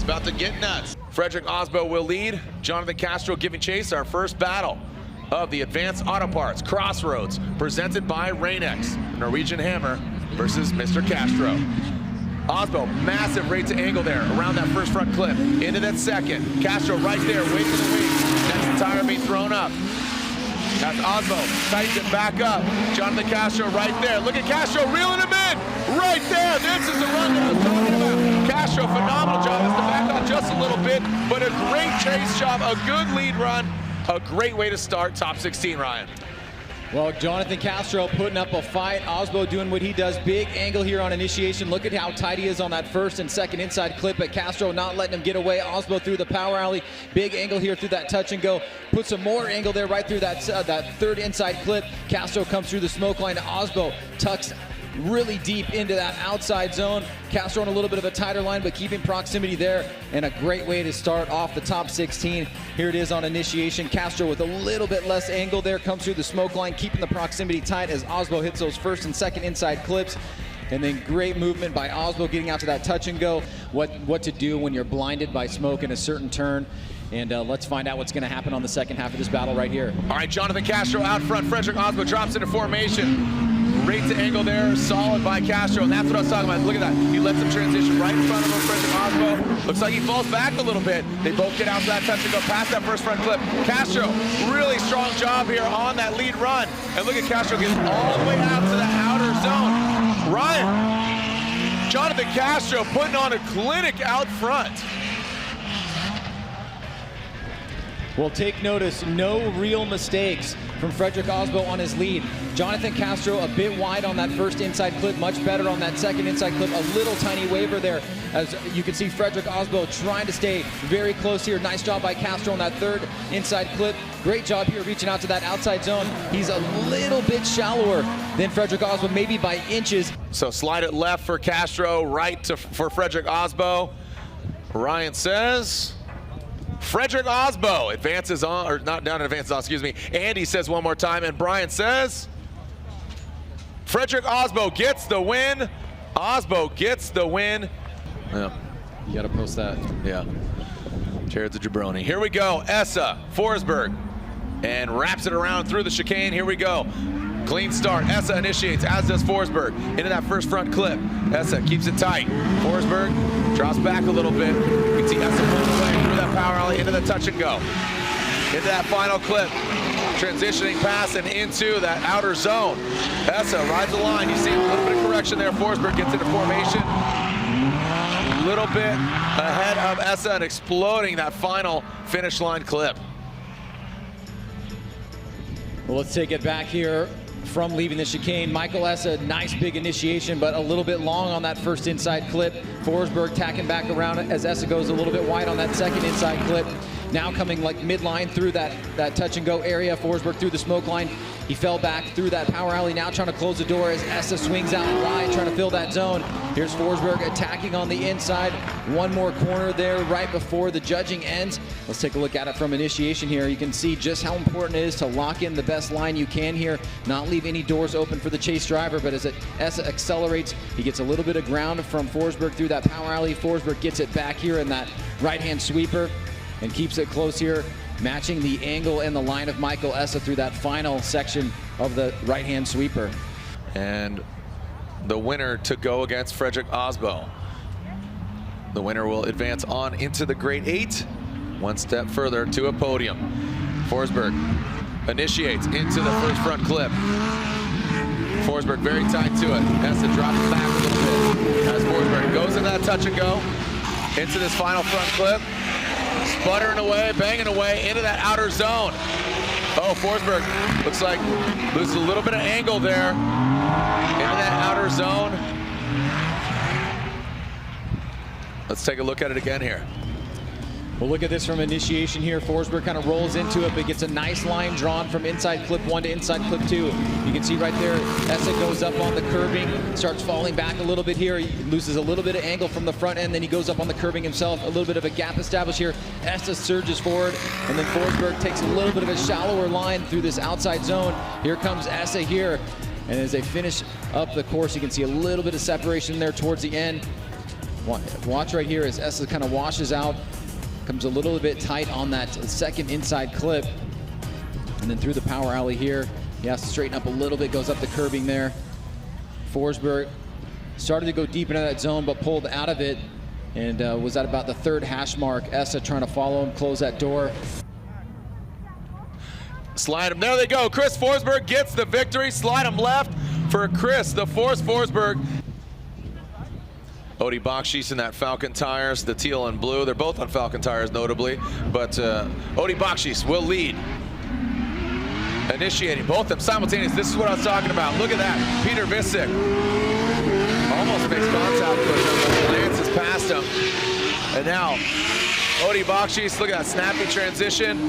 about to get nuts. Frederick Ozbow will lead. Jonathan Castro giving chase. Our first battle of the Advanced Auto Parts Crossroads, presented by Rain-X, Norwegian Hammer versus Mr. Castro. Ozbow, massive rate to angle there around that first front clip. Into that second. Castro right there, waiting to the wing. Next tire being thrown up. That's Ozbow, tightens it back up. Jonathan Castro right there. Look at Castro reeling him in. Right there, this is the run that I was talking about. Castro, phenomenal job. Has to back off just a little bit, but a great chase job, a good lead run. A great way to start top 16, Ryan. Well, Jonathan Castro putting up a fight. Ozbow doing what he does. Big angle here on initiation. Look at how tight he is on that first and second inside clip, but Castro not letting him get away. Ozbow through the power alley. Big angle here through that touch and go. Put some more angle there right through that third inside clip. Castro comes through the smoke line. Ozbow tucks really deep into that outside zone. Castro on a little bit of a tighter line, but keeping proximity there, and a great way to start off the top 16. Here it is on initiation. Castro with a little bit less angle there, comes through the smoke line, keeping the proximity tight as Ozbow hits those first and second inside clips. And then great movement by Ozbow getting out to that touch and go. What to do when you're blinded by smoke in a certain turn. And let's find out what's going to happen on the second half of this battle right here. All right, Jonathan Castro out front. Frederick Ozbow drops into formation. Rate to angle there, solid by Castro, and that's what I was talking about. Look at that. He lets him transition right in front of him, Frederick Ozbow. Looks like he falls back a little bit. They both get out to that touch and go past that first front clip. Castro, really strong job here on that lead run. And look at Castro getting all the way out to the outer zone. Ryan, Jonathan Castro putting on a clinic out front. Well, take notice, no real mistakes from Frederick Ozbow on his lead. Jonathan Castro a bit wide on that first inside clip, much better on that second inside clip. A little tiny waiver there, as you can see Frederick Ozbow trying to stay very close here. Nice job by Castro on that third inside clip. Great job here reaching out to that outside zone. He's a little bit shallower than Frederick Ozbow, maybe by inches. So slide it left for Castro, right for Frederick Ozbow. Ryan says Frederick Ozbow advances on, or not down and advances on, excuse me. Andy says one more time, and Brian says Frederick Ozbow gets the win. Ozbow gets the win. Yeah. You gotta post that. Yeah. Jared's a jabroni. Here we go. Essa, Forsberg, and wraps it around through the chicane. Here we go. Clean start. Essa initiates, as does Forsberg, into that first front clip. Essa keeps it tight. Forsberg drops back a little bit. You can see Essa pulls away through that power alley into the touch and go. Into that final clip. Transitioning past and into that outer zone. Essa rides the line. You see a little bit of correction there. Forsberg gets into formation. A little bit ahead of Essa and exploding that final finish line clip. Well, let's take it back here from leaving the chicane. Michael Essa, nice big initiation, but a little bit long on that first inside clip. Forsberg tacking back around as Essa goes a little bit wide on that second inside clip. Now coming like midline through that touch and go area. Forsberg through the smoke line. He fell back through that power alley, now trying to close the door as Essa swings out wide, trying to fill that zone. Here's Forsberg attacking on the inside. One more corner there right before the judging ends. Let's take a look at it from initiation here. You can see just how important it is to lock in the best line you can here, not leave any doors open for the chase driver, but as Essa accelerates, he gets a little bit of ground from Forsberg through that power alley. Forsberg gets it back here in that right-hand sweeper and keeps it close here, matching the angle and the line of Michael Essa through that final section of the right-hand sweeper. And the winner to go against Frederick Ozbow. The winner will advance on into the Grade 8, one step further to a podium. Forsberg initiates into the first front clip. Forsberg very tight to it. Essa drops back a little bit as Forsberg goes in that touch and go into this final front clip. Sputtering away, banging away into that outer zone. Oh, Forsberg looks like loses a little bit of angle there into that outer zone. Let's take a look at it again here. Well, look at this from initiation here. Forsberg kind of rolls into it, but gets a nice line drawn from inside clip 1 to inside clip 2. You can see right there, Essa goes up on the curbing, starts falling back a little bit here. He loses a little bit of angle from the front end, then he goes up on the curbing himself. A little bit of a gap established here. Essa surges forward, and then Forsberg takes a little bit of a shallower line through this outside zone. Here comes Essa here, and as they finish up the course, you can see a little bit of separation there towards the end. Watch right here as Essa kind of washes out, comes a little bit tight on that second inside clip, and then through the power alley here, he has to straighten up a little bit, goes up the curbing there. Forsberg started to go deep into that zone, but pulled out of it, and was at about the third hash mark. Essa trying to follow him, close that door. Slide him, there they go. Chris Forsberg gets the victory. Slide him left for Chris, the Force Forsberg. Odie Bakshi's in that Falcon tires, the teal and blue. They're both on Falcon tires, notably. But Odie Bakshi's will lead. Initiating both of them simultaneously. This is what I was talking about. Look at that. Peter Visick almost makes contact with him, but glances past him. And now, Odie Bakshi's, look at that snappy transition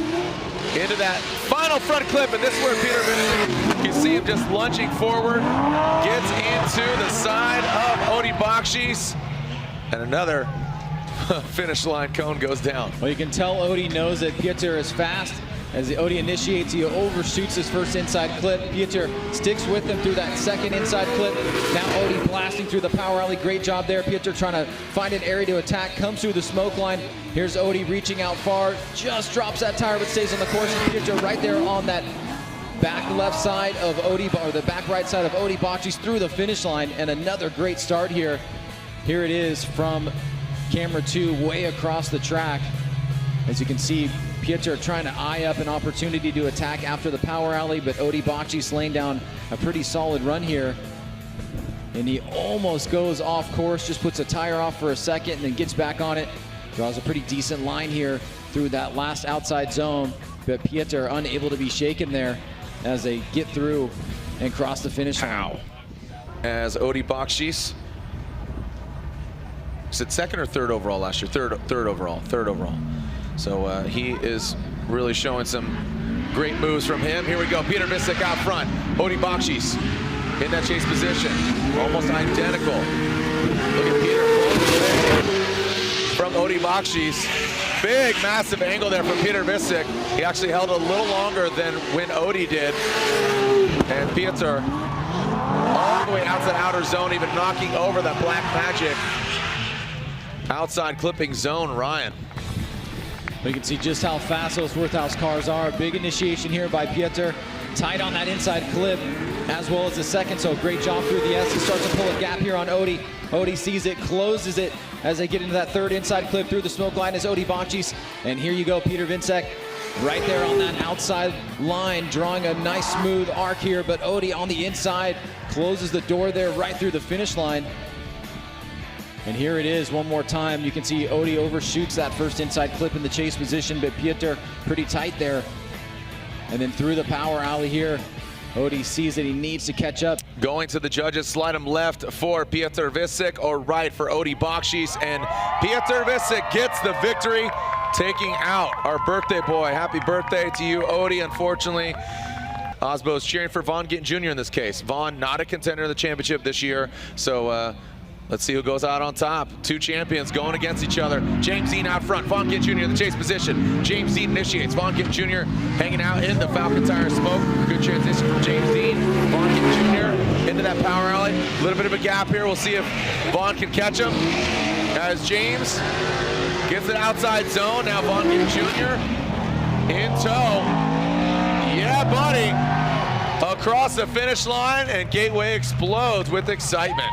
into that final front clip. And this is where Peter Visick, you see him just lunging forward, gets into the side of Odie Bakshi's. And another finish line cone goes down. Well, you can tell Odie knows that Pieter is fast. As the Odie initiates, he overshoots his first inside clip. Pieter sticks with him through that second inside clip. Now Odie blasting through the power alley. Great job there. Pieter trying to find an area to attack. Comes through the smoke line. Here's Odie reaching out far. Just drops that tire but stays on the course. Pieter right there on that back left side of Odie, or the back right side of Odie Bakshi's through the finish line. And another great start here. Here it is from camera 2 way across the track. As you can see, Pieter trying to eye up an opportunity to attack after the power alley, but Odie Bakshi's laying down a pretty solid run here. And he almost goes off course, just puts a tire off for a second and then gets back on it. Draws a pretty decent line here through that last outside zone, but Pieter unable to be shaken there as they get through and cross the finish line. As Odie Bakshi's, is it second or third overall last year? Third overall. So he is really showing some great moves from him. Here we go, Peter Visick out front. Odie Bakshi's in that chase position, almost identical. Look at Peter from Odie Bakshi's. Big, massive angle there from Peter Visick. He actually held a little longer than when Odie did. And Pieter all the way out to the outer zone, even knocking over that black magic outside clipping zone, Ryan. We can see just how fast those Worthhouse cars are. Big initiation here by Pieter. Tight on that inside clip, as well as the second, so great job through the S. He starts to pull a gap here on Odie. Odie sees it, closes it as they get into that third inside clip through the smoke line as Odie Bakshi's. And here you go, Peter Visick right there on that outside line, drawing a nice smooth arc here, but Odie on the inside closes the door there right through the finish line. And here it is one more time. You can see Odie overshoots that first inside clip in the chase position, but Pieter pretty tight there. And then through the power alley here, Odie sees that he needs to catch up. Going to the judges, slide him left for Pieter Visick or right for Odie Bakshi's, and Pieter Visick gets the victory, taking out our birthday boy. Happy birthday to you, Odie. Unfortunately, Ozbow's cheering for Vaughn Gittin Jr. in this case. Vaughn not a contender in the championship this year, so let's see who goes out on top. Two champions going against each other. James Dean out front, Vaughn Gittin Jr. in the chase position. James Dean initiates, Vaughn Gittin Jr. hanging out in the Falcon tire smoke. Good transition from James Dean. Vaughn Gittin Jr. into that power alley. A little bit of a gap here. We'll see if Vaughn can catch him. As James gets it outside zone. Now Vaughn Gittin Jr. in tow. Yeah, buddy. Across the finish line, and Gateway explodes with excitement.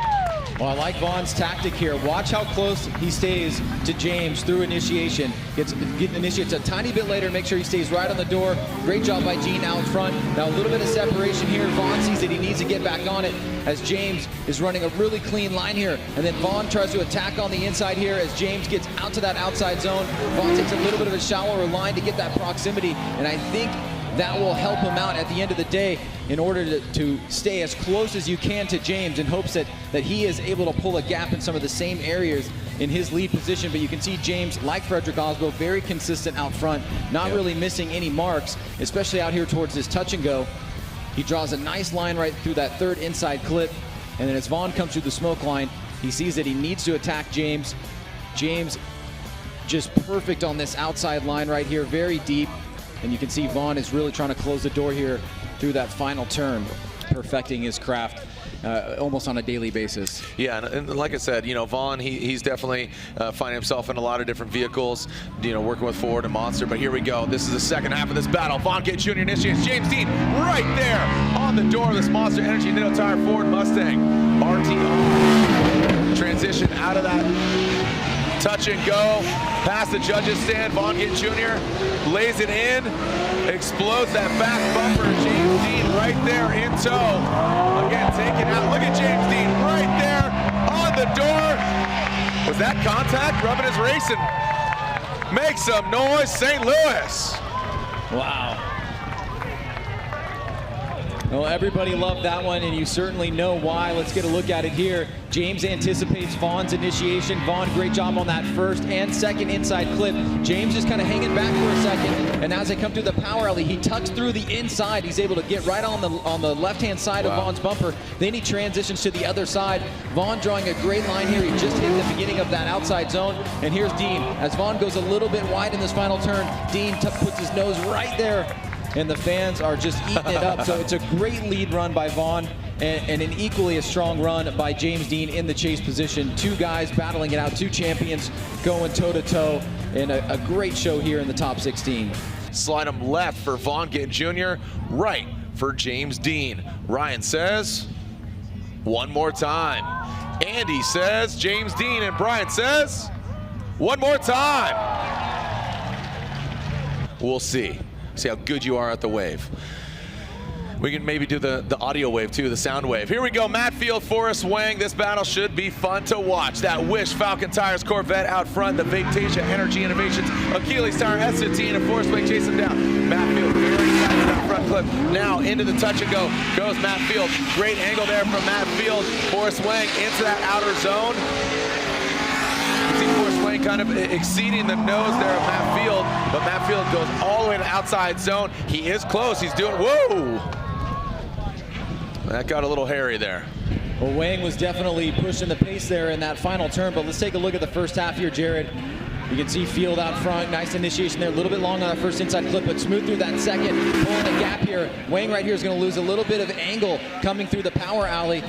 Well, I like Vaughn's tactic here. Watch how close he stays to James through initiation. Initiates a tiny bit later, make sure he stays right on the door. Great job by Gene out front. Now a little bit of separation here. Vaughn sees that he needs to get back on it as James is running a really clean line here. And then Vaughn tries to attack on the inside here as James gets out to that outside zone. Vaughn takes a little bit of a shallower line to get that proximity, and I think that will help him out at the end of the day in order to stay as close as you can to James in hopes that he is able to pull a gap in some of the same areas in his lead position. But you can see James, like Frederick Ozbow, very consistent out front, not really missing any marks, especially out here towards this touch and go. He draws a nice line right through that third inside clip, and then as Vaughn comes through the smoke line, he sees that he needs to attack James. James just perfect on this outside line right here, very deep. And you can see Vaughn is really trying to close the door here through that final turn, perfecting his craft. almost on a daily basis. Yeah, and like I said, you know, Vaughn, he's definitely finding himself in a lot of different vehicles, you know, working with Ford and Monster. But here we go. This is the second half of this battle. Vaughn Gate Jr. initiates James Dean right there on the door of this Monster Energy Nitto Tire Ford Mustang RTR. Transition out of that touch and go, past the judges stand. Vaughn Gate Jr. lays it in, explodes that back bumper. James Dean right there in tow. Again, taken out. Look at James Dean right there on the door. Was that contact? Rubbing his racing. Make some noise, St. Louis. Wow. Well, everybody loved that one, and you certainly know why. Let's get a look at it here. James anticipates Vaughn's initiation. Vaughn, great job on that first and second inside clip. James is kind of hanging back for a second, and as they come through the power alley, he tucks through the inside. He's able to get right on the left-hand side of Vaughn's bumper. Then he transitions to the other side. Vaughn drawing a great line here. He just hit the beginning of that outside zone, and here's Dean. As Vaughn goes a little bit wide in this final turn, Dean puts his nose right there, and the fans are just eating it up. So it's a great lead run by Vaughn and an equally as strong run by James Dean in the chase position. Two guys battling it out, two champions going toe-to-toe, and a great show here in the top 16. Slide him left for Vaughn Gate Jr., right for James Dean. Ryan says, one more time. Andy says, James Dean, and Brian says, one more time. We'll see. See how good you are at the wave. We can maybe do the audio wave too, the sound wave. Here we go, Matt Field, Forrest Wang. This battle should be fun to watch. That Wish Falcon Tires Corvette out front, the Vectasia Energy Innovations, Achilles Tire S15, and Forrest Wang chasing down. Matt Field very excited that front clip. Now into the touch and go goes Matt Field. Great angle there from Matt Field. Forrest Wang into that outer zone. You see Forrest Wang kind of exceeding the nose there of Matt Field, but Matt Field goes all the way to the outside zone. He is close. He's doing, whoa! That got a little hairy there. Well, Wang was definitely pushing the pace there in that final turn, but let's take a look at the first half here, Jared. You can see Field out front, nice initiation there, a little bit long on that first inside clip, but smooth through that second, pulling the gap here. Wang right here is going to lose a little bit of angle coming through the power alley,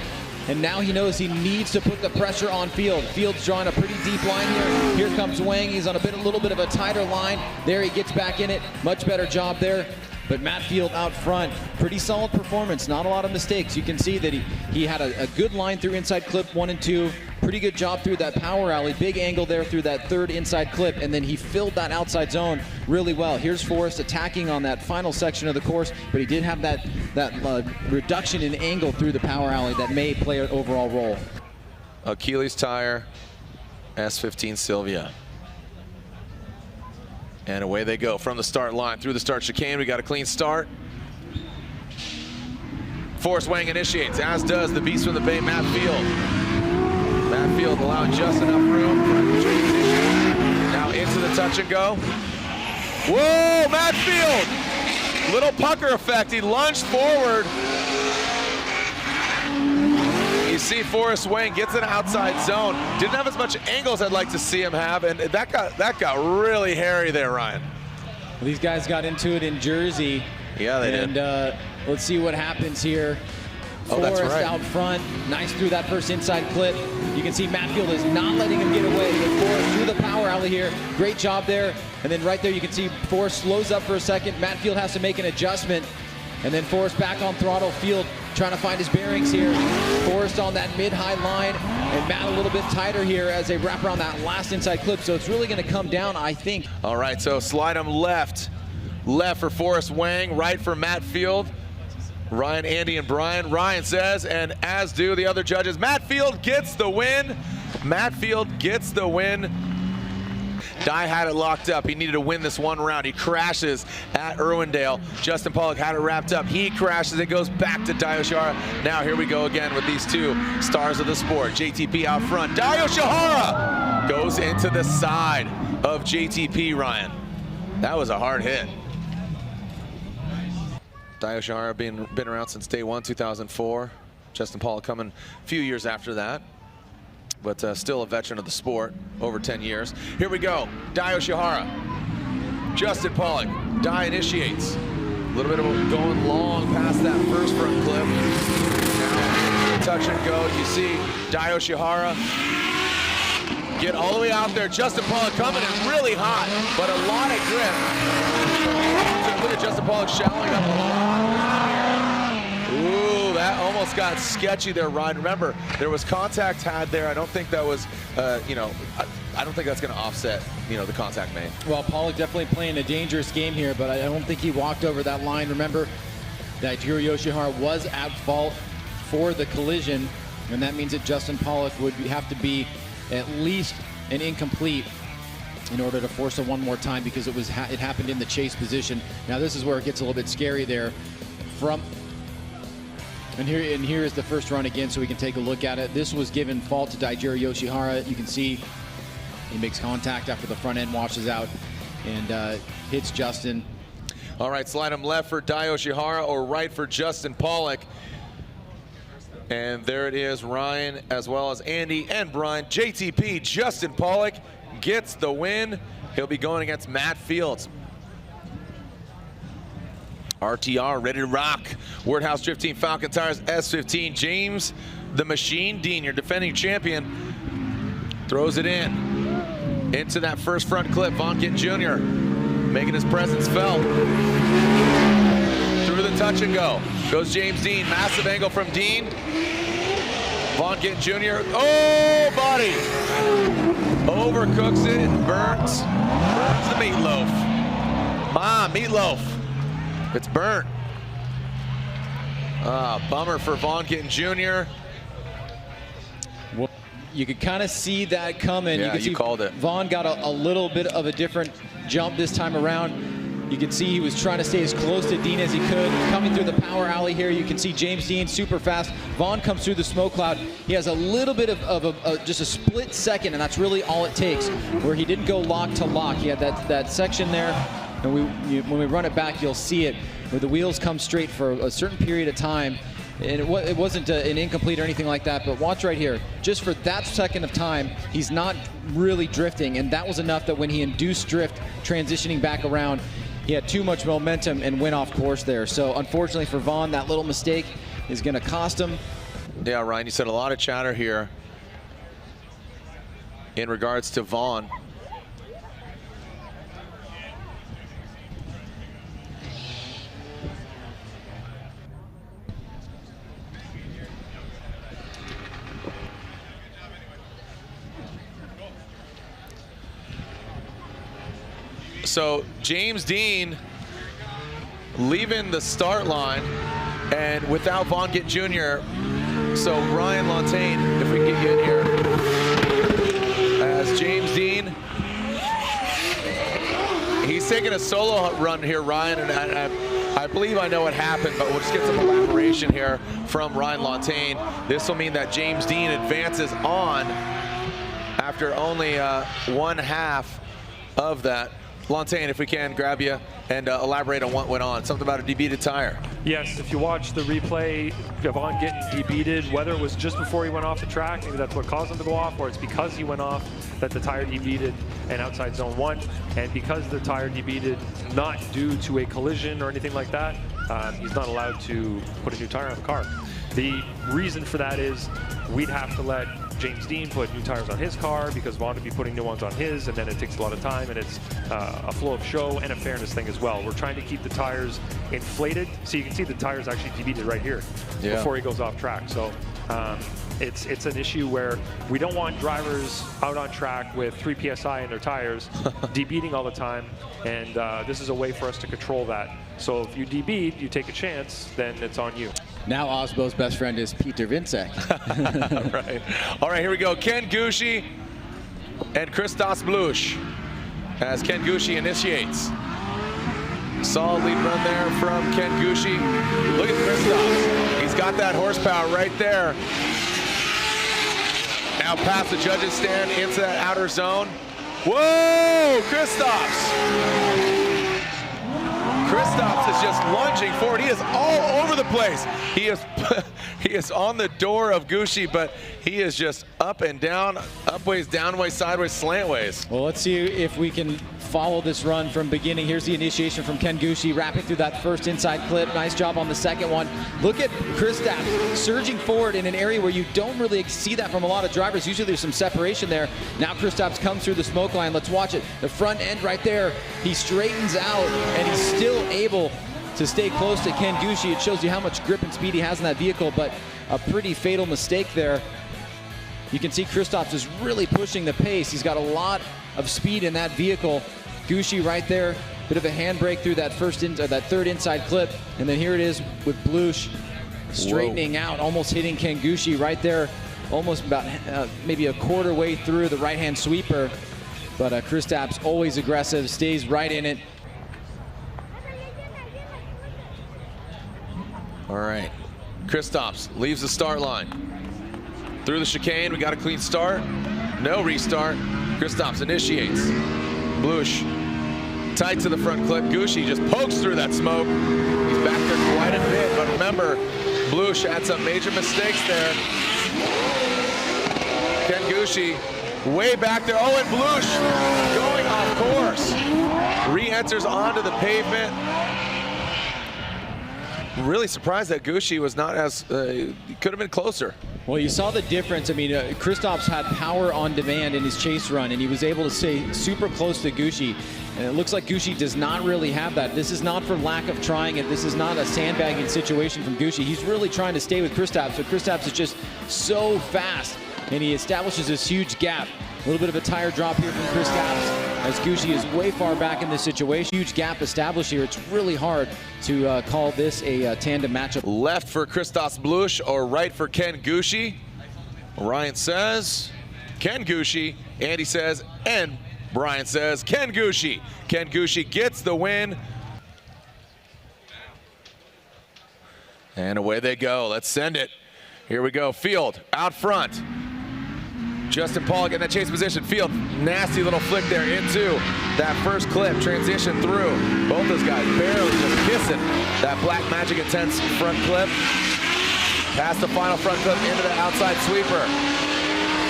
and now he knows he needs to put the pressure on Field. Field's drawing a pretty deep line here. Here comes Wang, he's on a little bit of a tighter line. There he gets back in it, much better job there. But Matt Field out front, pretty solid performance, not a lot of mistakes. You can see that he had a good line through inside clip 1 and 2, pretty good job through that power alley, big angle there through that third inside clip, and then he filled that outside zone really well. Here's Forrest attacking on that final section of the course, but he did have that reduction in angle through the power alley that may play an overall role. Achilles Tire, S15 Sylvia. And away they go from the start line through the start chicane. We got a clean start. Forrest Wang initiates, as does the beast from the Bay, Matt Field. Matt Field allowing just enough room for the transition. Now into the touch and go. Whoa, Matt Field! Little pucker effect. He lunged forward. You see Forrest Wang gets an outside zone. Didn't have as much angle as I'd like to see him have, and that got really hairy there, Ryan. Well, these guys got into it in Jersey. Yeah, they did. And let's see what happens here. Oh, that's Forrest right. out front, nice through that first inside clip. You can see Matt Field is not letting him get away. But Forrest through the power alley here, great job there. And then right there you can see Forrest slows up for a second. Matt Field has to make an adjustment. And then Forrest back on throttle. Field trying to find his bearings here. Forrest on that mid-high line, and Matt a little bit tighter here as they wrap around that last inside clip. So it's really going to come down, I think. All right, so slide him left. Left for Forrest Wang, right for Matt Field. Ryan, Andy, and Brian. Ryan says, and as do the other judges, Matt Field gets the win. Matt Field gets the win. Dye had it locked up. He needed to win this one round. He crashes at Irwindale. Justin Pollock had it wrapped up. He crashes. It goes back to Dai Yoshihara. Now here we go again with these two stars of the sport. JTP out front. Dai Yoshihara goes into the side of JTP, Ryan. That was a hard hit. Dai Yoshihara been around since day one, 2004. Justin Pollock coming a few years after that. But still a veteran of the sport, over 10 years. Here we go, Dai Yoshihara. Justin Pollock, Dai initiates. A little bit of going long past that first front clip. Now, touch and go. You see Dio Shihara get all the way out there. Justin Pollock coming in really hot, but a lot of grip. Look at Justin Pollock shallowing up a lot. Ooh, that almost got sketchy there, Ryan. Remember, there was contact had there. I don't think that was, you know, I don't think that's going to offset, you know, the contact made. Well, Pollock definitely playing a dangerous game here, but I don't think he walked over that line. Remember, that Yoshihara was at fault for the collision, and that means that Justin Pollock would have to be at least an incomplete in order to force a one more time, because it happened in the chase position. Now this is where it gets a little bit scary there. And here is the first run again, so we can take a look at it. This was given fault to Daijiro Yoshihara. You can see he makes contact after the front end washes out and hits Justin. All right, slide him left for Dio Shihara or right for Justin Pollock. And there it is, Ryan, as well as Andy and Brian. JTP, Justin Pollock gets the win. He'll be going against Matt Fields. RTR ready to rock. Wordhouse Drift Team Falcon Tires S15. James the Machine Dean, your defending champion, throws it in into that first front clip. Vaughn Jr. making his presence felt. Through the touch and go goes James Dean. Massive angle from Dean. Vaughn Jr. Oh, buddy! Overcooks it and burns the meatloaf. Meatloaf. It's burnt. Bummer for Vaughn Jr. Well, you could kind of see that coming. Yeah, you called it. Vaughn got a little bit of a different jump this time around. You can see he was trying to stay as close to Dean as he could. Coming through the power alley here, you can see James Dean super fast. Vaughn comes through the smoke cloud. He has a little bit of just a split second, and that's really all it takes, where he didn't go lock to lock. He had that section there, and when we run it back, you'll see it, where the wheels come straight for a certain period of time. And it wasn't an incomplete or anything like that, but watch right here. Just for that second of time, he's not really drifting, and that was enough that when he induced drift, transitioning back around, he had too much momentum and went off course there. So unfortunately for Vaughn, that little mistake is going to cost him. Yeah, Ryan, you said a lot of chatter here in regards to Vaughn. So James Dean leaving the start line, and without Vaughn Jr. So Ryan Lantain, if we can get you in here, as James Dean, he's taking a solo run here, Ryan, and I believe I know what happened, but we'll just get some elaboration here from Ryan Lantain. This will mean that James Dean advances on after only one half of that. Lantain, if we can grab you and elaborate on what went on. Something about a debeated tire. Yes, if you watch the replay, Vaughn getting debeated, whether it was just before he went off the track, maybe that's what caused him to go off, or it's because he went off that the tire debeated and outside zone 1. And because the tire debeated, not due to a collision or anything like that, he's not allowed to put a new tire on the car. The reason for that is we'd have to let James Dean put new tires on his car because Vaughn would be putting new ones on his, and then it takes a lot of time, and it's a flow of show and a fairness thing as well. We're trying to keep the tires inflated, so you can see the tires actually debeated right here before he goes off track. So it's an issue where we don't want drivers out on track with 3 PSI in their tires debeating all the time, and this is a way for us to control that. So if you debeat, you take a chance, then it's on you. Now Ozbow's best friend is Peter Vincek. Right. All right, here we go. Ken Gooshie and Christos Blush as Ken Gooshie initiates. Solid lead run there from Ken Gooshie. Look at Christos. He's got that horsepower right there. Now past the judges stand into that outer zone. Whoa, Christos Kristaps is just lunging forward. He is all over the place. He is on the door of Gooshie, but he is just up and down, upways, downways, sideways, slantways. Well, let's see if we can follow this run from beginning. Here's the initiation from Ken Gooshie, wrapping through that first inside clip. Nice job on the second one. Look at Kristaps surging forward in an area where you don't really see that from a lot of drivers. Usually there's some separation there. Now Kristaps comes through the smoke line. Let's watch it. The front end right there. He straightens out, and he's still able to stay close to Ken Gooshie. It shows you how much grip and speed he has in that vehicle, but a pretty fatal mistake there. You can see Kristaps is really pushing the pace. He's got a lot of speed in that vehicle. Gooshie right there, bit of a handbrake through that third inside clip, and then here it is with Blush straightening out, almost hitting Ken Gooshie right there, almost about maybe a quarter way through the right-hand sweeper. But Kristaps always aggressive, stays right in it. All right, Kristaps leaves the start line. Through the chicane, we got a clean start. No restart. Kristaps initiates. Blush tight to the front clip. Gooshie just pokes through that smoke. He's back there quite a bit, but remember, Blush had some major mistakes there. Ken Gooshie way back there. Oh, and Blush going off course. Re-enters onto the pavement. Really surprised that Gooshie was not as, could have been closer. Well, you saw the difference. I mean, Kristaps had power on demand in his chase run, and he was able to stay super close to Gooshie. And it looks like Gooshie does not really have that. This is not for lack of trying it. This is not a sandbagging situation from Gooshie. He's really trying to stay with Kristaps, but Kristaps is just so fast, and he establishes this huge gap. A little bit of a tire drop here from Kristaps as Gooshie is way far back in this situation. Huge gap established here. It's really hard to call this a tandem matchup. Left for Kristaps Blush or right for Ken Gooshie? Ryan says Ken Gooshie. Andy says, and Brian says Ken Gooshie. Ken Gooshie gets the win. And away they go. Let's send it. Here we go. Field out front. Justin Pollock in that chase position. Field, nasty little flick there into that first clip. Transition through. Both those guys barely just kissing that Black Magic Intense front clip. Past the final front clip into the outside sweeper.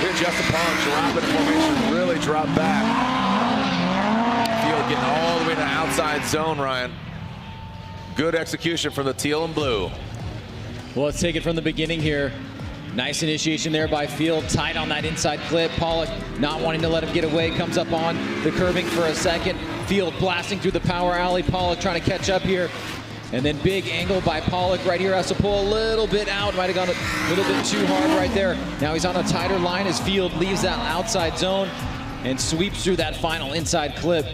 Here Justin Pollock dropping the formation, really dropped back. Field getting all the way to the outside zone, Ryan. Good execution from the teal and blue. Well, let's take it from the beginning here. Nice initiation there by Field, tight on that inside clip. Pollock not wanting to let him get away, comes up on the curbing for a second. Field blasting through the power alley. Pollock trying to catch up here. And then big angle by Pollock right here. Has to pull a little bit out. Might have gone a little bit too hard right there. Now he's on a tighter line as Field leaves that outside zone and sweeps through that final inside clip.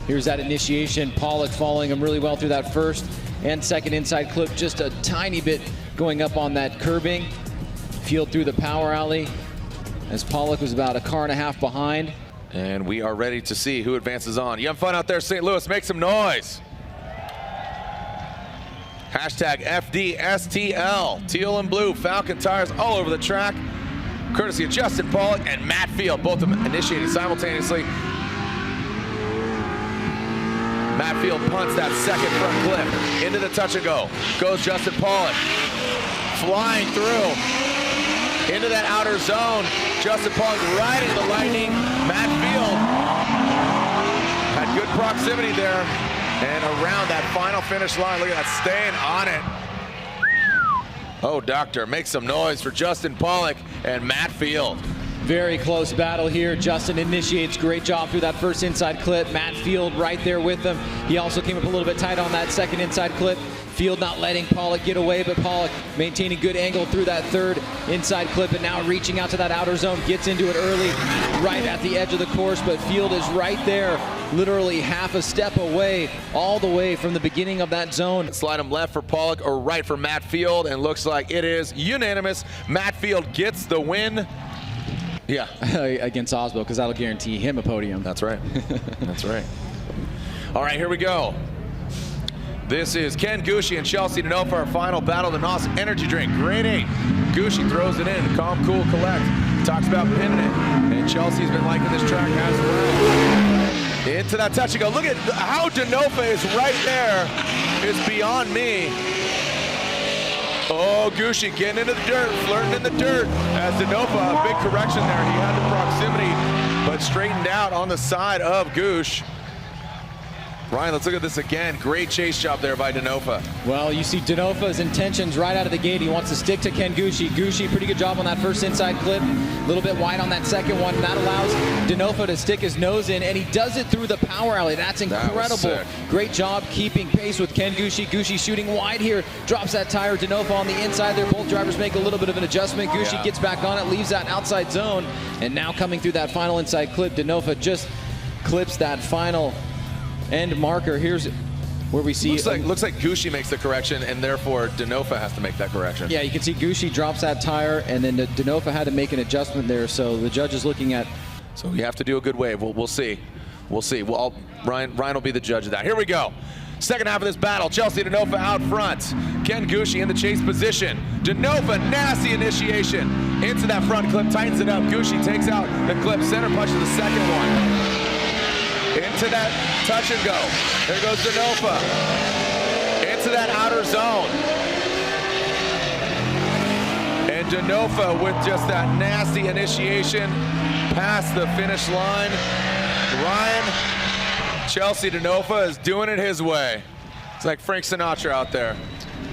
Here's that initiation. Pollock following him really well through that first and second inside clip. Just a tiny bit going up on that curbing. Field through the power alley as Pollock was about a car and a half behind. And we are ready to see who advances on. You have fun out there, St. Louis. Make some noise. Hashtag FDSTL. Teal and blue Falcon tires all over the track. Courtesy of Justin Pollock and Matt Field, both of them initiating simultaneously. Matt Field punts that second front clip into the touch and go. Goes Justin Pollock. Flying through. Into that outer zone. Justin Pollock right into the lightning. Matt Field had good proximity there. And around that final finish line, look at that, staying on it. Oh, doctor, make some noise for Justin Pollock and Matt Field. Very close battle here. Justin initiates, great job through that first inside clip. Matt Field right there with him. He also came up a little bit tight on that second inside clip. Field not letting Pollock get away, but Pollock maintaining good angle through that third inside clip, and now reaching out to that outer zone, gets into it early, right at the edge of the course, but Field is right there, literally half a step away, all the way from the beginning of that zone. Slide him left for Pollock or right for Matt Field, and looks like it is unanimous. Matt Field gets the win. Yeah. Against Ozbow, because that'll guarantee him a podium. That's right. That's right. All right, here we go. This is Ken Gooshie and Chelsea Denovo for our final battle of the NOS energy drink. Grade 8. Gooshie throws it in. Calm, cool, collect. Talks about pinning it. And Chelsea's been liking this track as well. Into that touch and go. Look at how Denovo is right there. It's beyond me. Oh, Gooshie getting into the dirt, flirting in the dirt. As Denovo, a big correction there. He had the proximity, but straightened out on the side of Goosh. Ryan, let's look at this again. Great chase job there by Denovo. Well, you see Denovo's intentions right out of the gate. He wants to stick to Ken Gooshie. Gooshie, pretty good job on that first inside clip. A little bit wide on that second one. That allows Denovo to stick his nose in, and he does it through the power alley. That's incredible. Great job keeping pace with Ken Gooshie. Gooshie shooting wide here. Drops that tire. Denovo on the inside there. Both drivers make a little bit of an adjustment. Gooshie gets back on it, leaves that outside zone. And now coming through that final inside clip, Denovo just clips that final end marker. Here's where we see looks like Gooshie makes the correction, and therefore Denovo has to make that correction. Yeah, you can see Gooshie drops that tire, and then Denovo had to make an adjustment there. So the judge is looking at. So you have to do a good wave. We'll see. We'll see. Well, Ryan will be the judge of that. Here we go. Second half of this battle. Chelsea Denovo out front. Ken Gooshie in the chase position. Denovo, nasty initiation into that front clip, tightens it up. Gooshie takes out the clip, center punches the second one. Into that touch and go. There goes Denovo. Into that outer zone. And Denovo with just that nasty initiation past the finish line. Ryan, Chelsea Denovo is doing it his way. It's like Frank Sinatra out there.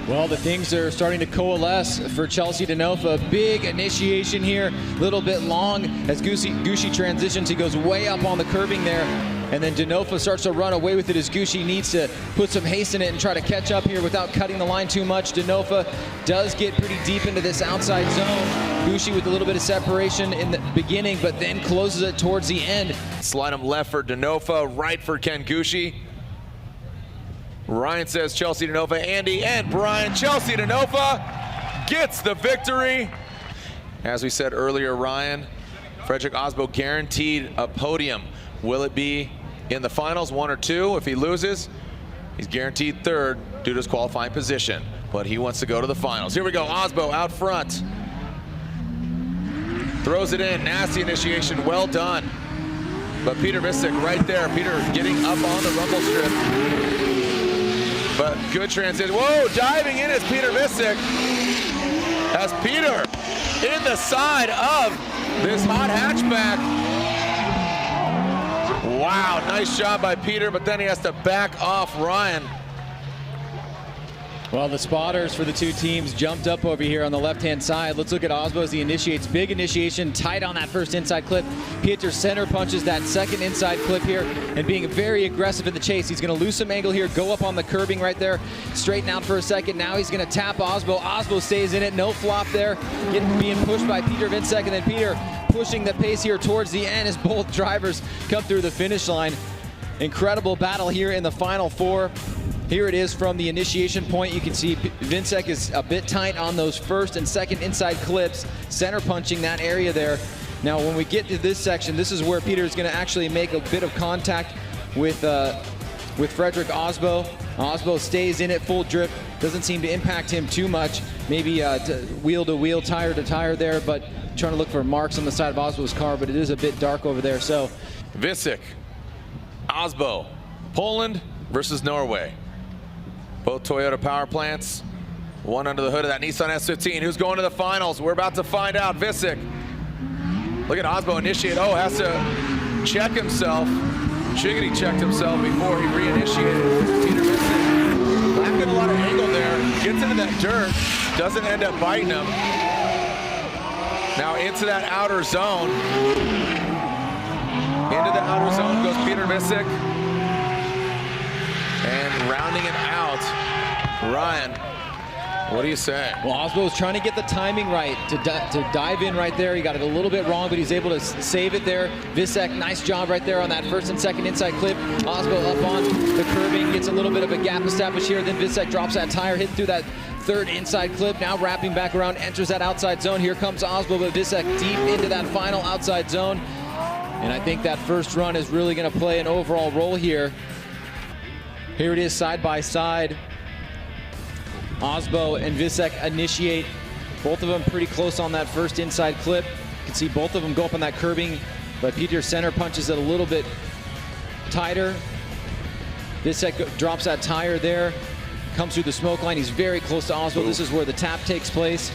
Well, the things are starting to coalesce for Chelsea Denovo. Big initiation here, a little bit long as Gooshie transitions. He goes way up on the curving there. And then Denovo starts to run away with it as Gooshie needs to put some haste in it and try to catch up here without cutting the line too much. Denovo does get pretty deep into this outside zone. Gooshie with a little bit of separation in the beginning, but then closes it towards the end. Slide him left for Denovo, right for Ken Gooshie. Ryan says Chelsea Denovo, Andy and Brian. Chelsea Denovo gets the victory. As we said earlier, Ryan, Frederick Ozbow guaranteed a podium. Will it be in the finals, 1 or 2? If he loses, he's guaranteed third due to his qualifying position. But he wants to go to the finals. Here we go, Ozbow out front. Throws it in, nasty initiation, well done. But Peter Visick right there. Peter getting up on the rumble strip. But good transition. Whoa, diving in is Peter Visick. As Peter in the side of this hot hatchback. Wow, nice job by Peter, but then he has to back off Ryan. Well, the spotters for the two teams jumped up over here on the left-hand side. Let's look at Osmo as he initiates. Big initiation, tight on that first inside clip. Peter center punches that second inside clip here and being very aggressive in the chase. He's going to lose some angle here, go up on the curbing right there, straighten out for a second. Now he's going to tap Osmo. Osmo stays in it, no flop there. Being pushed by Peter Visick, and then Peter pushing the pace here towards the end as both drivers come through the finish line. Incredible battle here in the final four. Here it is from the initiation point. You can see Visick is a bit tight on those first and second inside clips, center punching that area there. Now when we get to this section, this is where Peter is going to actually make a bit of contact with Frederick Ozbow. Ozbow stays in it full drip, doesn't seem to impact him too much. Maybe wheel to wheel, tire to tire there, but trying to look for marks on the side of Ozbow's car, but it is a bit dark over there. So Visick, Ozbow, Poland versus Norway. Both Toyota power plants, one under the hood of that Nissan S15. Who's going to the finals? We're about to find out. Visick. Look at Ozbow initiate. Oh, has to check himself. Chiggity checked himself before he reinitiated. Peter Visick. Not getting a lot of angle there. Gets into that dirt. Doesn't end up biting him. Now into that outer zone. Into the outer zone goes Peter Visick. And rounding it out, Ryan, what do you say? Well, Osbo's trying to get the timing right to dive in right there. He got it a little bit wrong, but he's able to save it there. Visick, nice job right there on that first and second inside clip. Osbo up on the curbing, gets a little bit of a gap established here. Then Visick drops that tire, hitting through that third inside clip. Now wrapping back around, enters that outside zone. Here comes Osbo, but Visick deep into that final outside zone. And I think that first run is really going to play an overall role here. Here it is side by side. Ozbow and Visick initiate. Both of them pretty close on that first inside clip. You can see both of them go up on that curbing, but Peter center punches it a little bit tighter. Visek drops that tire there, comes through the smoke line. He's very close to Ozbow. This is where the tap takes place.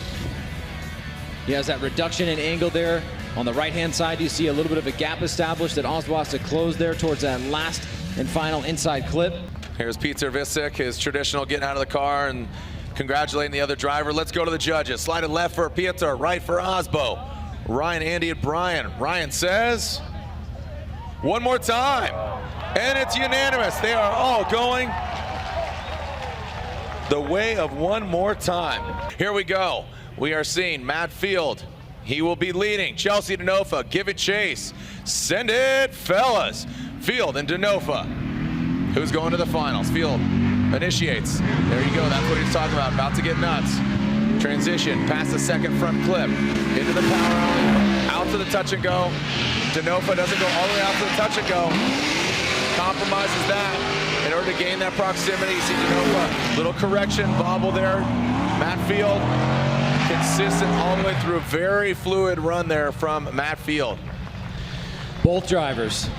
He has that reduction in angle there. On the right-hand side, you see a little bit of a gap established that Ozbow has to close there towards that last and final inside clip. Here's Peter Visek, his traditional getting out of the car and congratulating the other driver. Let's go to the judges. Sliding left for Peter, right for Ozbow. Ryan, Andy, and Brian. Ryan says, one more time. And it's unanimous. They are all going the way of one more time. Here we go. We are seeing Matt Field. He will be leading. Chelsea Denovo giving chase. Send it, fellas. Field and Denovo. Who's going to the finals? Field initiates. There you go. That's what he's talking about. About to get nuts. Transition past the second front clip. Into the power alley. Out to the touch and go. Denovo doesn't go all the way out to the touch and go. Compromises that in order to gain that proximity. You see Denovo. Little correction. Bobble there. Matt Field. Consistent all the way through. A very fluid run there from Matt Field. Both drivers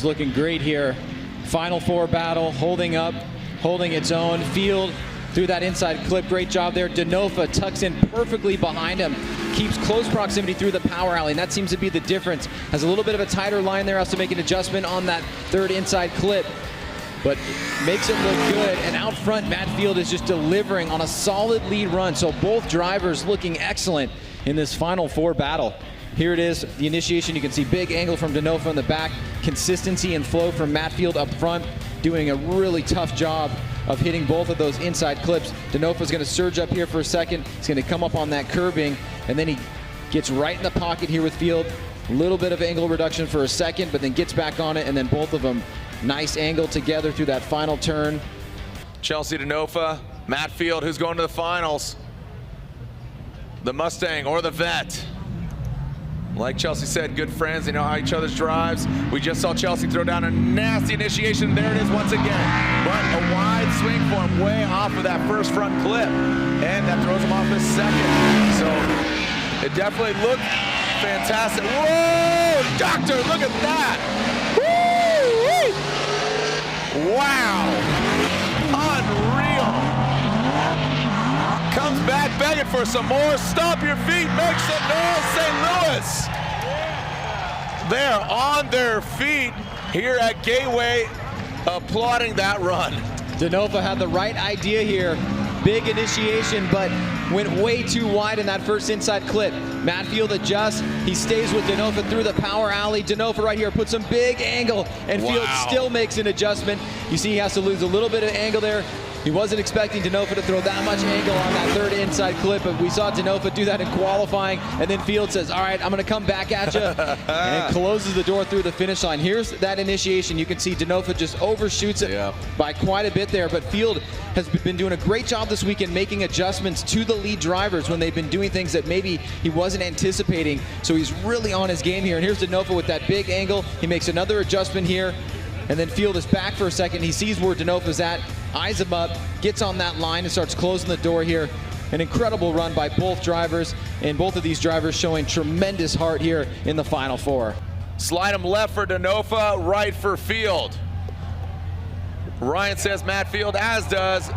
looking great here. Final four battle, holding up, holding its own. Field through that inside clip, great job there. Denovo tucks in perfectly behind him, keeps close proximity through the power alley, and that seems to be the difference. Has a little bit of a tighter line there, has to make an adjustment on that third inside clip, but makes it look good. And out front, Matt Field is just delivering on a solid lead run. So both drivers looking excellent in this final four battle. Here it is, the initiation. You can see big angle from Denovo in the back, consistency and flow from Matt Field up front, doing a really tough job of hitting both of those inside clips. Denovo's going to surge up here for a second. He's going to come up on that curbing, and then he gets right in the pocket here with Field. A little bit of angle reduction for a second, but then gets back on it, and then both of them nice angle together through that final turn. Chelsea Denovo, Matt Field, who's going to the finals? The Mustang or the Vet? Like Chelsea said, good friends, they know how each other's drives. We just saw Chelsea throw down a nasty initiation. There it is once again. But a wide swing for him way off of that first front clip. And that throws him off his second. So it definitely looked fantastic. Whoa, doctor, look at that. Woo! Wow. Unreal. Comes back begging for some more. Stomp your feet, make some noise, St. Louis. They're on their feet here at Gateway, applauding that run. Denovo had the right idea here. Big initiation, but went way too wide in that first inside clip. Matt Field adjusts. He stays with Denovo through the power alley. Denovo right here puts some big angle, and Field still makes an adjustment. You see he has to lose a little bit of angle there. He wasn't expecting Denovo to throw that much angle on that third inside clip, but we saw Denovo do that in qualifying, and then Field says, all right, I'm going to come back at you, and closes the door through the finish line. Here's that initiation. You can see Denovo just overshoots it by quite a bit there, but Field has been doing a great job this weekend making adjustments to the lead drivers when they've been doing things that maybe he wasn't anticipating, so he's really on his game here. And here's Denovo with that big angle. He makes another adjustment here, and then Field is back for a second. He sees where Denovo's at, eyes him up, gets on that line and starts closing the door here. An incredible run by both drivers, and both of these drivers showing tremendous heart here in the final four. Slide him left for Denovo, right for Field. Ryan says Matt Field, as does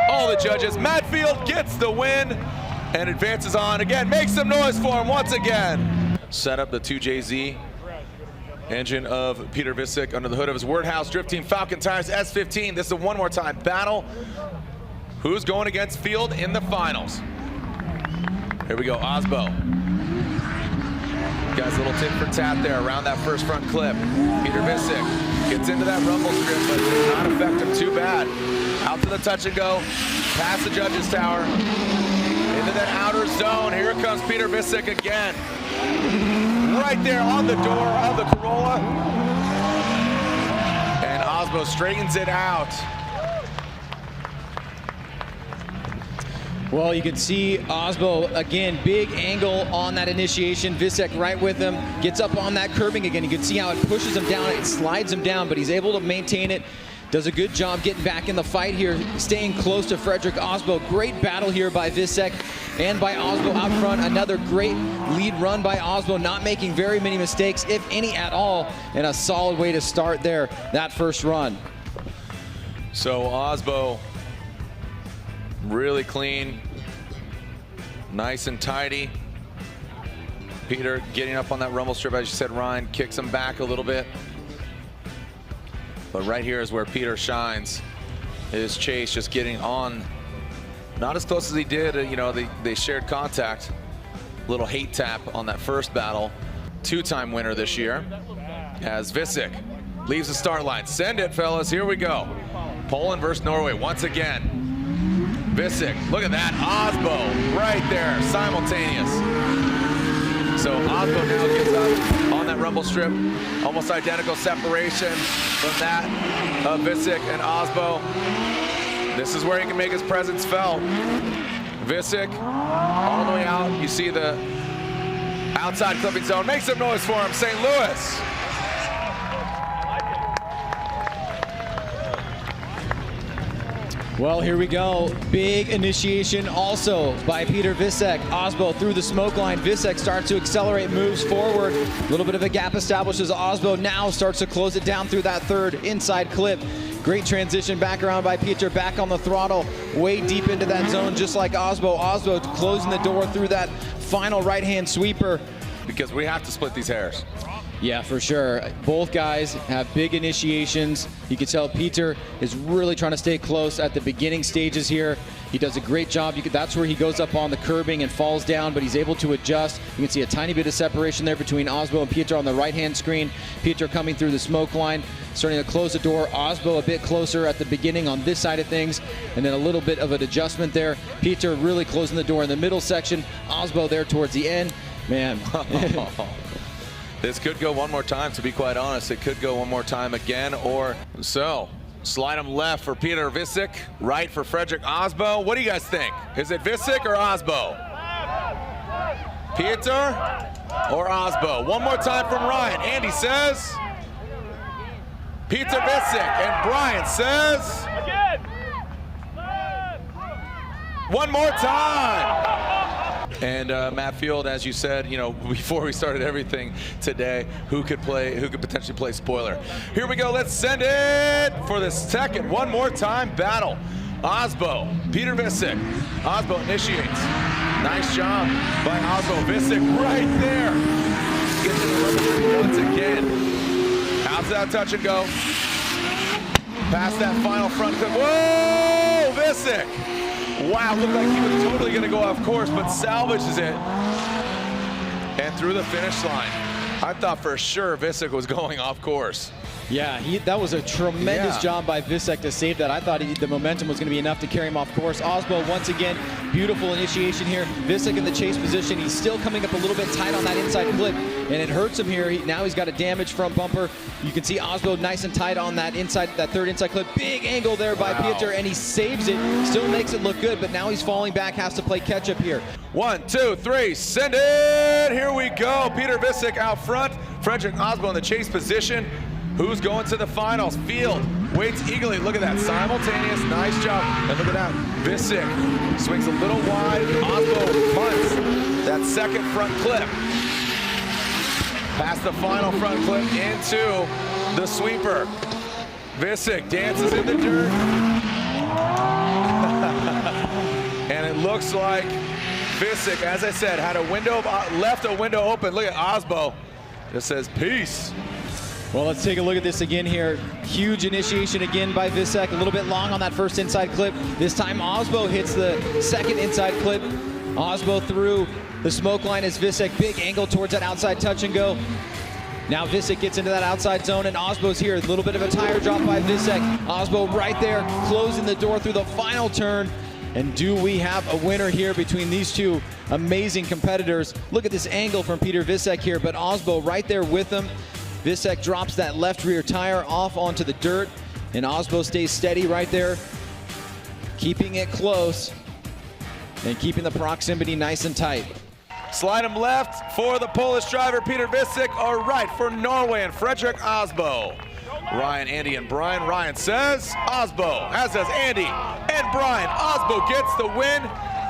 all the judges. Matt Field gets the win and advances on again. Make some noise for him once again. Set up the 2JZ engine of Peter Visek under the hood of his Wordhouse Drift Team Falcon Tires S15. This is a one more time battle. Who's going against Field in the finals? Here we go, Ozbow. Guys, a little tit for tat there around that first front clip. Peter Visek gets into that rumble strip, but does not affect him too bad. Out to the touch and go, past the judges tower, into that outer zone. Here comes Peter Visek again. Right there on the door of the Corolla. And Osmo straightens it out. Well, you can see Osbo again, big angle on that initiation. Visek right with him, gets up on that curbing again. You can see how it pushes him down, it slides him down, but he's able to maintain it. does a good job getting back in the fight here, staying close to Frederick Ozbow. Great battle here by Visek and by Ozbow out front. Another great lead run by Ozbow, not making very many mistakes, if any at all, and a solid way to start there, that first run. So Ozbow, really clean, nice and tidy. Peter getting up on that rumble strip, as you said, Ryan, kicks him back a little bit. But right here is where Peter shines. His chase just getting on, not as close as he did, you know, they shared contact. Little hate tap on that first battle. Two-time winner this year, as Visek leaves the start line. Send it, fellas, here we go. Poland versus Norway once again. Visek, look at that, Ozbow right there, simultaneous. So Ozbow now gets up on that rumble strip. Almost identical separation from that of Visek and Ozbow. This is where he can make his presence felt. Visek all the way out. You see the outside clipping zone. Make some noise for him, St. Louis. Well, here we go. Big initiation also by Peter Visek. Ozbow through the smoke line. Visek starts to accelerate, moves forward. A little bit of a gap establishes. Ozbow now starts to close it down through that third inside clip. Great transition back around by Peter, back on the throttle, way deep into that zone, just like Ozbow. Ozbow closing the door through that final right-hand sweeper. Because we have to split these hairs. Yeah, for sure. Both guys have big initiations. You can tell Peter is really trying to stay close at the beginning stages here. He does a great job. That's where he goes up on the curbing and falls down, but he's able to adjust. You can see a tiny bit of separation there between Ozbow and Peter on the right-hand screen. Peter coming through the smoke line, starting to close the door. Ozbow a bit closer at the beginning on this side of things, and then a little bit of an adjustment there. Peter really closing the door in the middle section. Ozbow there towards the end. Man. This could go one more time, to be quite honest. It could go one more time again, or so. Slide him left for Peter Visek, right for Frederick Ozbow. What do you guys think? Is it Visek or Ozbow? Peter or Ozbow? One more time from Ryan. Andy says Peter Visek, and Brian says one more time. And Matt Field, as you said, you know, before we started everything today, who could potentially play spoiler. Here we go, let's send it for the second, one more time battle. Ozbow, Peter Visek. Ozbow initiates. Nice job by Ozbow. Visek right there. Gets it once again. How's that touch and go? Past that final front clip. Whoa, Visek. Wow, looked like he was totally going to go off course, but salvages it. And through the finish line. I thought for sure Visek was going off course. Yeah, that was a tremendous job by Visek to save that. I thought the momentum was going to be enough to carry him off course. Ozbow, once again, beautiful initiation here. Visek in the chase position. He's still coming up a little bit tight on that inside clip, and it hurts him here. Now he's got a damaged front bumper. You can see Ozbow nice and tight on that third inside clip. Big angle there by Peter, and he saves it. Still makes it look good, but now he's falling back, has to play catch up here. 1, 2, 3, send it! Here we go. Peter Visek out front. Frederick Ozbow in the chase position. Who's going to the finals? Field waits eagerly. Look at that, simultaneous, nice job. And look at that, Visek swings a little wide. Ozbow punts that second front clip. Past the final front clip into the sweeper. Visek dances in the dirt. And it looks like Visek, as I said, had a window, left a window open. Look at Ozbow. It says peace. Well, let's take a look at this again here. Huge initiation again by Visek. A little bit long on that first inside clip. This time Ozbow hits the second inside clip. Ozbow through the smoke line as Visek, big angle towards that outside touch and go. Now Visek gets into that outside zone, and Ozbow's here. A little bit of a tire drop by Visek. Ozbow right there, closing the door through the final turn. And do we have a winner here between these two amazing competitors? Look at this angle from Peter Visek here, but Ozbow right there with him. Visek drops that left rear tire off onto the dirt, and Ozbow stays steady right there, keeping it close and keeping the proximity nice and tight. Slide him left for the Polish driver, Peter Visek, or right for Norway and Frederick Ozbow. Ryan, Andy, and Brian. Ryan says Ozbow, as does Andy and Brian. Ozbow gets the win.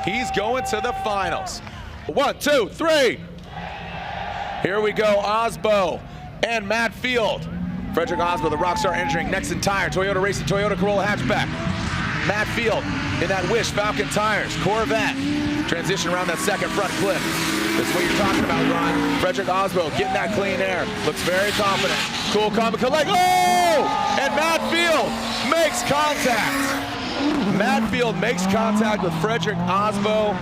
He's going to the finals. 1, 2, 3. Here we go, Ozbow and Matt Field. Frederick Ozbow, the Rockstar, entering next in tire. Toyota Racing, Toyota Corolla hatchback. Matt Field in that Wish Falcon tires, Corvette. Transition around that second front clip. This is what you're talking about, Ron. Frederick Ozbow getting that clean air. Looks very confident. Cool, calm, and collect. Oh! And Matt Field makes contact. Matt Field makes contact with Frederick Ozbow.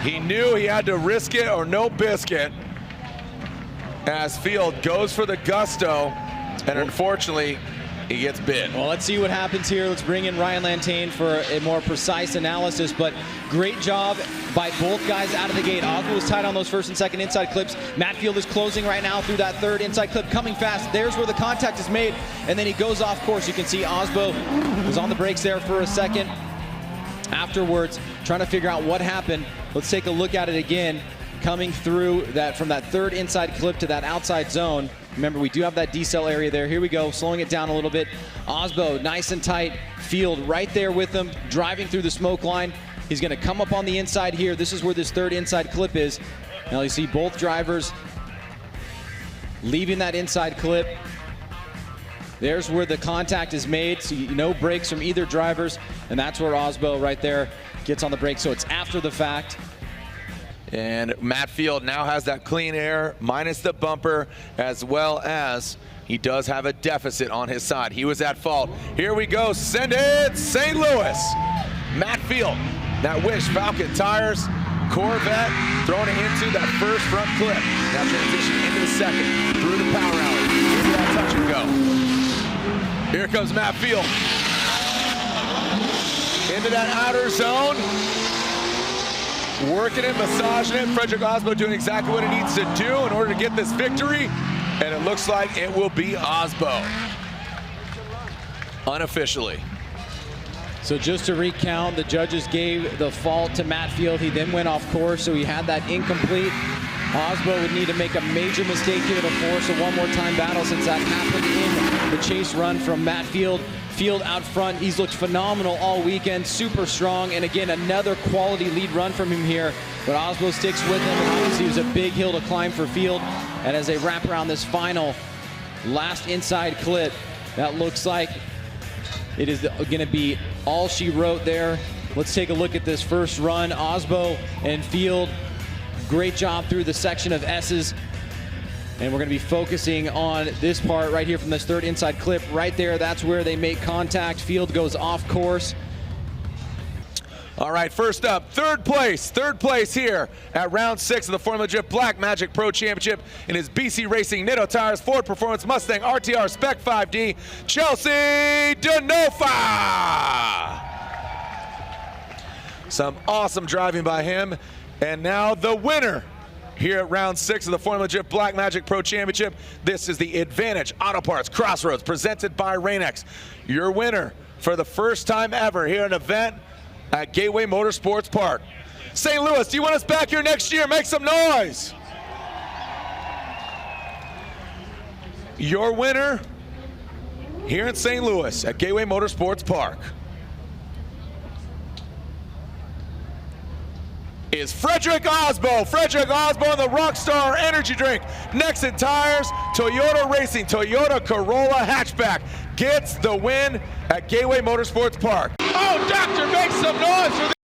He knew he had to risk it or no biscuit as Field goes for the gusto, and unfortunately, he gets bit. Well, let's see what happens here. Let's bring in Ryan Lantain for a more precise analysis, but great job by both guys out of the gate. Ozbow was tight on those first and second inside clips. Matt Field is closing right now through that third inside clip, coming fast. There's where the contact is made, and then he goes off course. You can see Ozbow was on the brakes there for a second. Afterwards, trying to figure out what happened. Let's take a look at it again. Coming through that from that third inside clip to that outside zone. Remember, we do have that decel area there. Here we go, slowing it down a little bit. Ozbow, nice and tight. Field right there with him, driving through the smoke line. He's gonna come up on the inside here. This is where this third inside clip is. Now you see both drivers leaving that inside clip. There's where the contact is made, so no brakes from either drivers, and that's where Ozbow right there gets on the brake, so it's after the fact. And Matt Field now has that clean air, minus the bumper, as well as he does have a deficit on his side. He was at fault. Here we go, send it, St. Louis. Matt Field, that Wish Falcon tires, Corvette, throwing it into that first front clip. Now transition into the second, through the power alley. Into that touch and go. Here comes Matt Field. Into that outer zone. Working it, massaging it. Frederick Ozbow doing exactly what he needs to do in order to get this victory. And it looks like it will be Ozbow. Unofficially. So just to recount, the judges gave the fault to Matt Field. He then went off course, so he had that incomplete. Ozbow would need to make a major mistake here to force a one more time battle, since that happened in the chase run from Matt Field. Field out front, he's looked phenomenal all weekend, super strong, and again, another quality lead run from him here. But Ozbow sticks with him, and obviously it was a big hill to climb for Field. And as they wrap around this final last inside clip, that looks like it is gonna be all she wrote there. Let's take a look at this first run. Ozbow and Field, great job through the section of S's. And we're going to be focusing on this part right here from this third inside clip. Right there, that's where they make contact. Field goes off course. All right, first up, third place here at round 6 of the Formula Drift Black Magic Pro Championship in his BC Racing Nitto Tires Ford Performance Mustang RTR Spec 5D, Chelsea Denovo. Some awesome driving by him. And now the winner here at round 6 of the Formula Drift Black Magic Pro Championship. This is the Advantage Auto Parts Crossroads presented by Rain-X. Your winner for the first time ever here at an event at Gateway Motorsports Park. St. Louis, do you want us back here next year? Make some noise. Your winner here in St. Louis at Gateway Motorsports Park is Frederick Ozbow. Frederick Ozbow and the Rockstar Energy Drink. Next in tires, Toyota Racing, Toyota Corolla hatchback gets the win at Gateway Motorsports Park. Oh, doctor, make some noise for